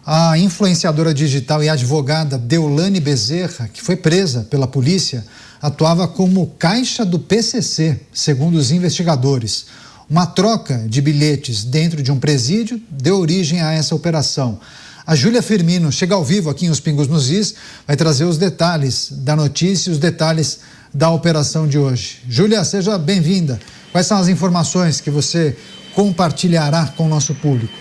A influenciadora digital e advogada Deolane Bezerra, que foi presa pela polícia, atuava como caixa do PCC, segundo os investigadores. Uma troca de bilhetes dentro de um presídio deu origem a essa operação. A Júlia Firmino chega ao vivo aqui em Os Pingos nos Is, vai trazer os detalhes da notícia e os detalhes da operação de hoje. Júlia, seja bem-vinda. Quais são as informações que você compartilhará com o nosso público?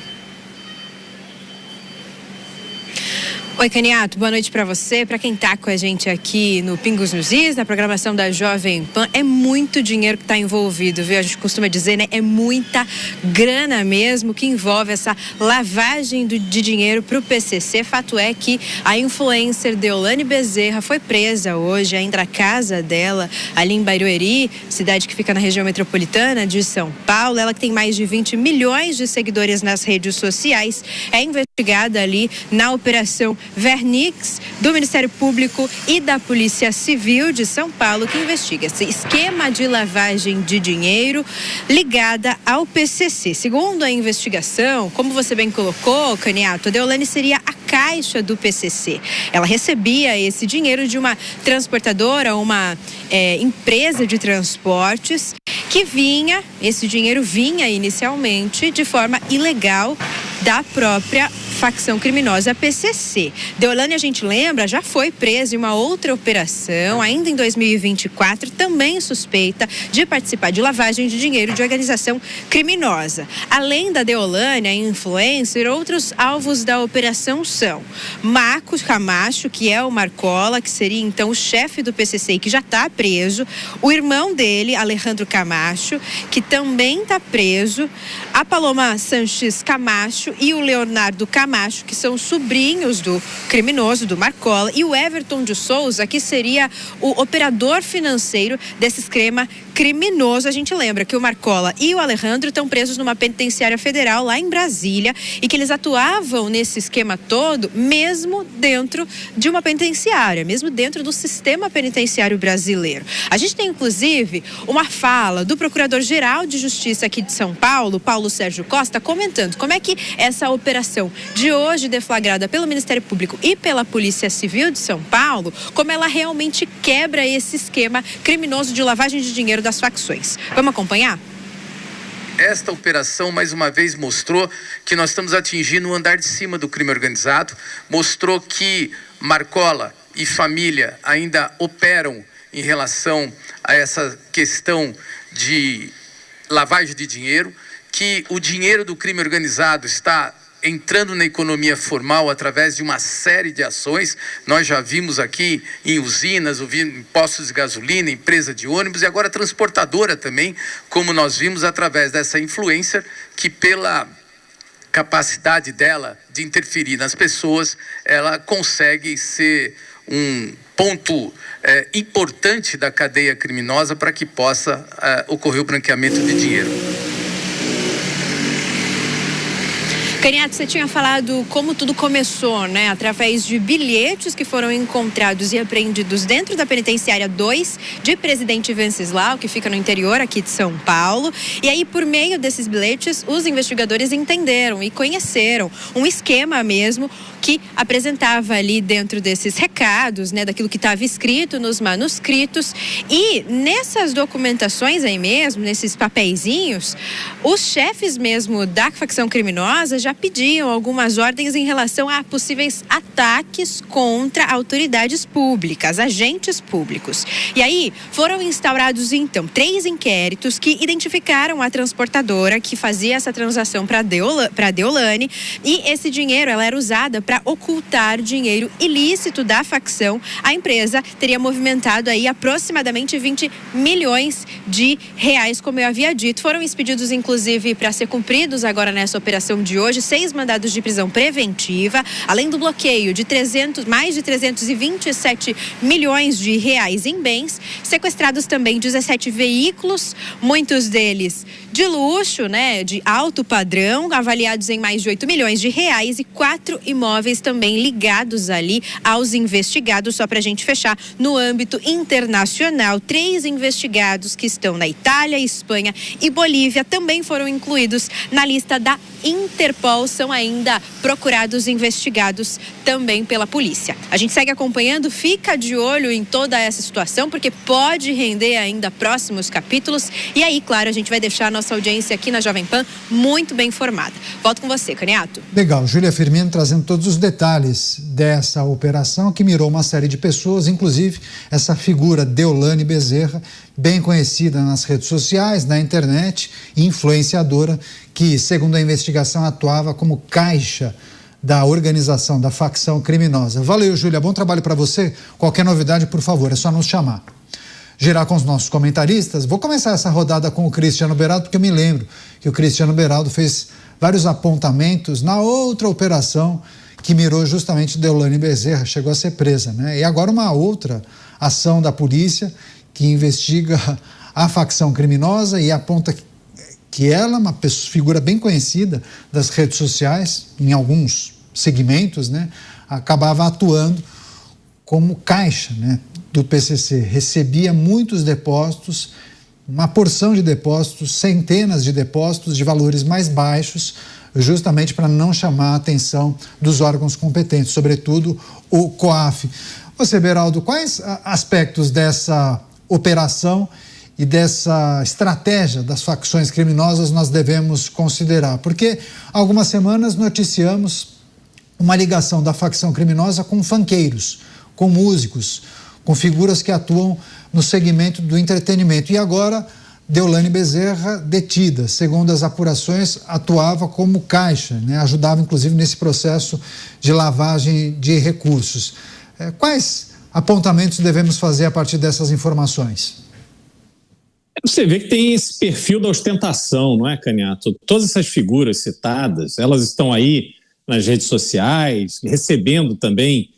Oi, Caniato, boa noite para você, para quem tá com a gente aqui no Pingos nos Is, na programação da Jovem Pan. É muito dinheiro que está envolvido, viu? A gente costuma dizer, né? É muita grana mesmo que envolve essa lavagem de dinheiro para o PCC. Fato é que a influencer Deolane Bezerra foi presa hoje, ainda na casa dela, ali em Barueri, cidade que fica na região metropolitana de São Paulo. Ela que tem mais de 20 milhões de seguidores nas redes sociais, é investigada ali na operação Vernix do Ministério Público e da Polícia Civil de São Paulo, que investiga esse esquema de lavagem de dinheiro ligada ao PCC. Segundo a investigação, como você bem colocou, Caniato, a Deolane seria a caixa do PCC. Ela recebia esse dinheiro de uma transportadora, uma empresa de transportes, que esse dinheiro vinha inicialmente de forma ilegal da própria facção criminosa PCC. Deolane, a gente lembra, já foi presa em uma outra operação, ainda em 2024, também suspeita de participar de lavagem de dinheiro de organização criminosa. Além da Deolane, a influencer, outros alvos da operação são Marcos Camacho, que é o Marcola, que seria então o chefe do PCC e que já está preso, o irmão dele, Alejandro Camacho, que também está preso, a Paloma Sanches Camacho e o Leonardo Camacho, que são sobrinhos do criminoso, do Marcola, e o Everton de Souza, que seria o operador financeiro desse esquema criminoso. A gente lembra que o Marcola e o Alejandro estão presos numa penitenciária federal lá em Brasília e que eles atuavam nesse esquema todo mesmo dentro de uma penitenciária, mesmo dentro do sistema penitenciário brasileiro. A gente tem, inclusive, uma fala do Procurador-Geral de Justiça aqui de São Paulo, Paulo Sérgio Costa, comentando como é que essa operação de hoje, deflagrada pelo Ministério Público e pela Polícia Civil de São Paulo, como ela realmente quebra esse esquema criminoso de lavagem de dinheiro das facções. Vamos acompanhar? Esta operação, mais uma vez, mostrou que nós estamos atingindo o andar de cima do crime organizado, mostrou que Marcola e família ainda operam em relação a essa questão de lavagem de dinheiro, que o dinheiro do crime organizado está entrando na economia formal através de uma série de ações. Nós já vimos aqui em usinas, em postos de gasolina, empresa de ônibus e agora transportadora também, como nós vimos através dessa influencer que, pela capacidade dela de interferir nas pessoas, ela consegue ser um ponto importante da cadeia criminosa para que possa ocorrer o branqueamento de dinheiro. Caniato, você tinha falado como tudo começou, né? Através de bilhetes que foram encontrados e apreendidos dentro da penitenciária 2 de Presidente Venceslau, que fica no interior aqui de São Paulo. E aí, por meio desses bilhetes, os investigadores entenderam e conheceram um esquema mesmo que apresentava ali dentro desses recados, né? Daquilo que estava escrito nos manuscritos. E nessas documentações aí mesmo, nesses papeizinhos, os chefes mesmo da facção criminosa já pediam algumas ordens em relação a possíveis ataques contra autoridades públicas, agentes públicos. E aí foram instaurados então 3 inquéritos que identificaram a transportadora que fazia essa transação para Deolane, e esse dinheiro ela era usada para ocultar dinheiro ilícito da facção. A empresa teria movimentado aí aproximadamente 20 milhões de reais, como eu havia dito. Foram expedidos inclusive para ser cumpridos agora nessa operação de hoje 6 mandados de prisão preventiva, além do bloqueio de mais de 327 milhões de reais em bens, sequestrados também 17 veículos, muitos deles de luxo, né, de alto padrão, avaliados em mais de 8 milhões de reais, e 4 imóveis também ligados ali aos investigados. Só para a gente fechar, no âmbito internacional, 3 investigados que estão na Itália, Espanha e Bolívia também foram incluídos na lista da Interpol futebol são ainda procurados e investigados também pela polícia. A gente segue acompanhando, fica de olho em toda essa situação, porque pode render ainda próximos capítulos. E aí, claro, a gente vai deixar a nossa audiência aqui na Jovem Pan muito bem informada. Volto com você, Caniato. Legal, Júlia Firmino trazendo todos os detalhes dessa operação que mirou uma série de pessoas, inclusive essa figura Deolane Bezerra, bem conhecida nas redes sociais, na internet, influenciadora, que, segundo a investigação, atuava como caixa da organização, da facção criminosa. Valeu, Júlia, bom trabalho para você. Qualquer novidade, por favor, é só nos chamar. Girar com os nossos comentaristas. Vou começar essa rodada com o Cristiano Beraldo, porque eu me lembro que o Cristiano Beraldo fez vários apontamentos na outra operação que mirou justamente Deolane Bezerra, chegou a ser presa, né? E agora uma outra ação da polícia que investiga a facção criminosa e aponta que ela, uma figura bem conhecida das redes sociais, em alguns segmentos, né, acabava atuando como caixa, né, do PCC. Recebia muitos depósitos, uma porção de depósitos, centenas de depósitos de valores mais baixos, justamente para não chamar a atenção dos órgãos competentes, sobretudo o COAF. Você, Beraldo, quais aspectos dessa operação e dessa estratégia das facções criminosas nós devemos considerar? Porque há algumas semanas noticiamos uma ligação da facção criminosa com funkeiros, com músicos, com figuras que atuam no segmento do entretenimento. E agora, Deolane Bezerra detida. Segundo as apurações, atuava como caixa, né? Ajudava inclusive nesse processo de lavagem de recursos. Quais apontamentos devemos fazer a partir dessas informações? Você vê que tem esse perfil da ostentação, não é, Caniato? Todas essas figuras citadas, elas estão aí nas redes sociais, recebendo também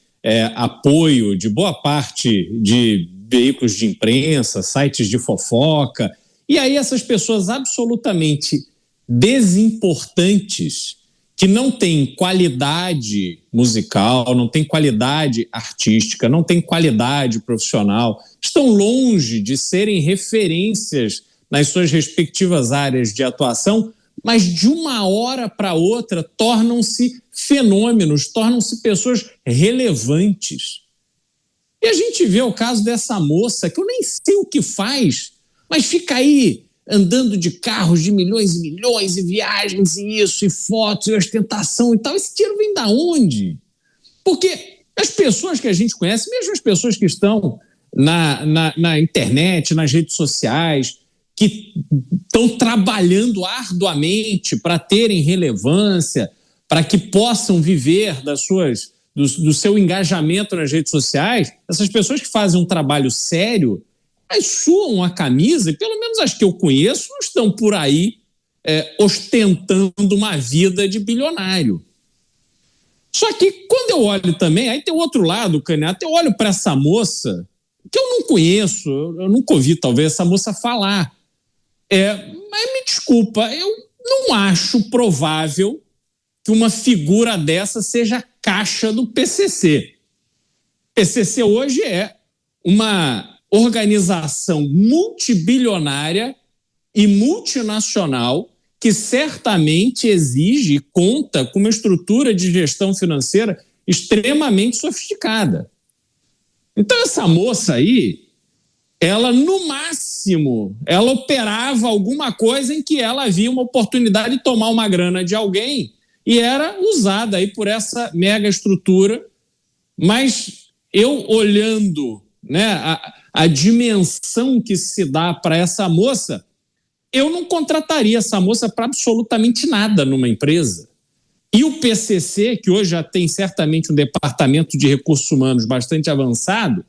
apoio de boa parte de veículos de imprensa, sites de fofoca. E aí essas pessoas absolutamente desimportantes, que não têm qualidade musical, não têm qualidade artística, não têm qualidade profissional, estão longe de serem referências nas suas respectivas áreas de atuação, mas de uma hora para outra tornam-se fenômenos, tornam-se pessoas relevantes. E a gente vê o caso dessa moça, que eu nem sei o que faz, mas fica aí andando de carros de milhões e milhões, e viagens, e isso, e fotos, e ostentação e tal. Esse dinheiro vem da onde? Porque as pessoas que a gente conhece, mesmo as pessoas que estão na internet, nas redes sociais, que estão trabalhando arduamente para terem relevância, para que possam viver do seu engajamento nas redes sociais, essas pessoas que fazem um trabalho sério, mas suam a camisa, e pelo menos as que eu conheço, não estão por aí ostentando uma vida de bilionário. Só que quando eu olho também, aí tem o outro lado, Caniato, eu olho para essa moça, que eu não conheço, eu nunca ouvi talvez essa moça falar. Mas me desculpa, eu não acho provável que uma figura dessa seja caixa do PCC. PCC hoje é uma organização multibilionária e multinacional que certamente exige e conta com uma estrutura de gestão financeira extremamente sofisticada. Então essa moça aí, ela no máximo, ela operava alguma coisa em que ela havia uma oportunidade de tomar uma grana de alguém e era usada aí por essa mega estrutura, mas eu olhando, né, a dimensão que se dá para essa moça, eu não contrataria essa moça para absolutamente nada numa empresa. E o PCC, que hoje já tem certamente um departamento de recursos humanos bastante avançado,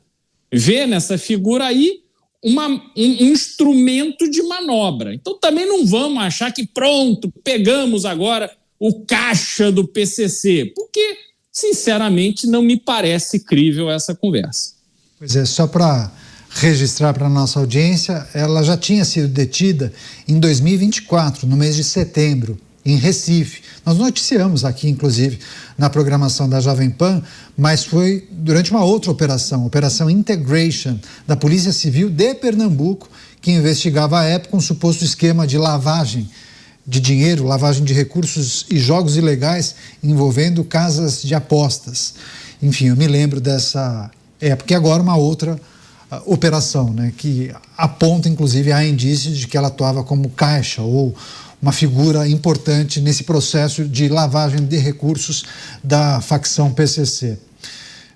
vê nessa figura aí um instrumento de manobra. Então também não vamos achar que pronto, pegamos agora o caixa do PCC, porque sinceramente não me parece crível essa conversa. Pois é, só para registrar para a nossa audiência, ela já tinha sido detida em 2024, no mês de setembro, em Recife. Nós noticiamos aqui, inclusive, na programação da Jovem Pan, mas foi durante uma outra operação, Operação Integration, da Polícia Civil de Pernambuco, que investigava à época um suposto esquema de lavagem de dinheiro, lavagem de recursos e jogos ilegais envolvendo casas de apostas. Enfim, eu me lembro dessa época e agora uma outra operação, né, que aponta, inclusive, há indícios de que ela atuava como caixa ou uma figura importante nesse processo de lavagem de recursos da facção PCC.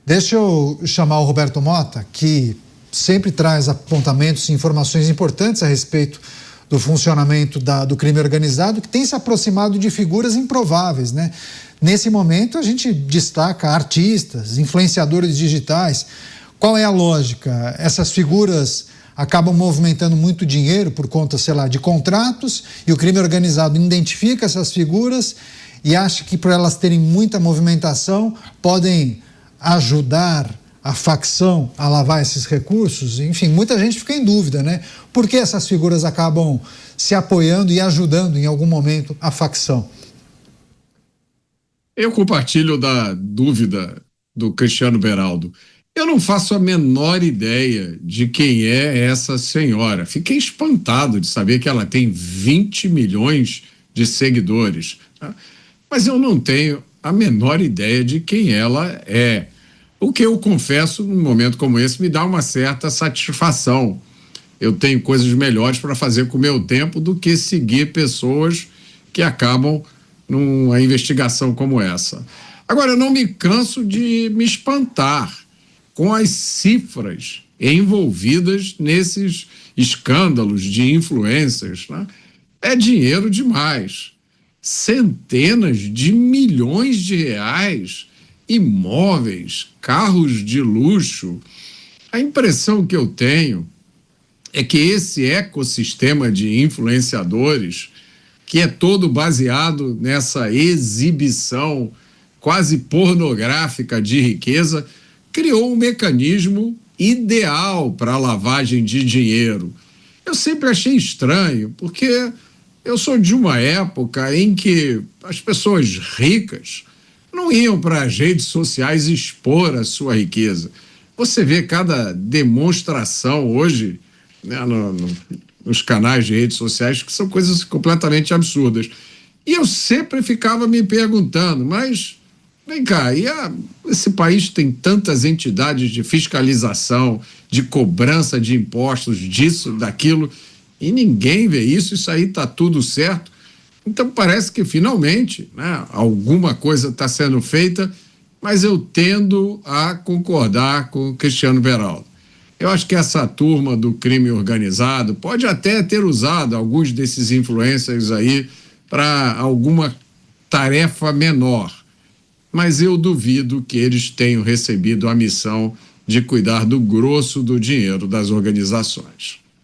Deixa eu chamar o Roberto Mota, que sempre traz apontamentos e informações importantes a respeito do funcionamento do crime organizado, que tem se aproximado de figuras improváveis, né? Nesse momento, a gente destaca artistas, influenciadores digitais. Qual é a lógica? Essas figuras acabam movimentando muito dinheiro por conta, sei lá, de contratos, e o crime organizado identifica essas figuras e acha que, por elas terem muita movimentação, podem ajudar a facção a lavar esses recursos. Enfim, muita gente fica em dúvida, né? Por que essas figuras acabam se apoiando e ajudando em algum momento a facção? Eu compartilho da dúvida do Cristiano Beraldo. Eu não faço a menor ideia de quem é essa senhora. Fiquei espantado de saber que ela tem 20 milhões de seguidores. Tá? Mas eu não tenho a menor ideia de quem ela é. O que eu confesso, num momento como esse, me dá uma certa satisfação. Eu tenho coisas melhores para fazer com o meu tempo do que seguir pessoas que acabam numa investigação como essa. Agora, eu não me canso de me espantar com as cifras envolvidas nesses escândalos de influencers, né? É dinheiro demais. Centenas de milhões de reais, imóveis, carros de luxo. A impressão que eu tenho é que esse ecossistema de influenciadores, que é todo baseado nessa exibição quase pornográfica de riqueza, criou um mecanismo ideal para a lavagem de dinheiro. Eu sempre achei estranho, porque eu sou de uma época em que as pessoas ricas não iam para as redes sociais expor a sua riqueza. Você vê cada demonstração hoje, né, nos canais de redes sociais, que são coisas completamente absurdas. E eu sempre ficava me perguntando, mas vem cá, esse país tem tantas entidades de fiscalização, de cobrança de impostos, disso, daquilo, e ninguém vê isso aí está tudo certo. Então parece que finalmente, né, alguma coisa está sendo feita, mas eu tendo a concordar com o Cristiano Beraldo. Eu acho que essa turma do crime organizado pode até ter usado alguns desses influencers aí para alguma tarefa menor, mas eu duvido que eles tenham recebido a missão de cuidar do grosso do dinheiro das organizações.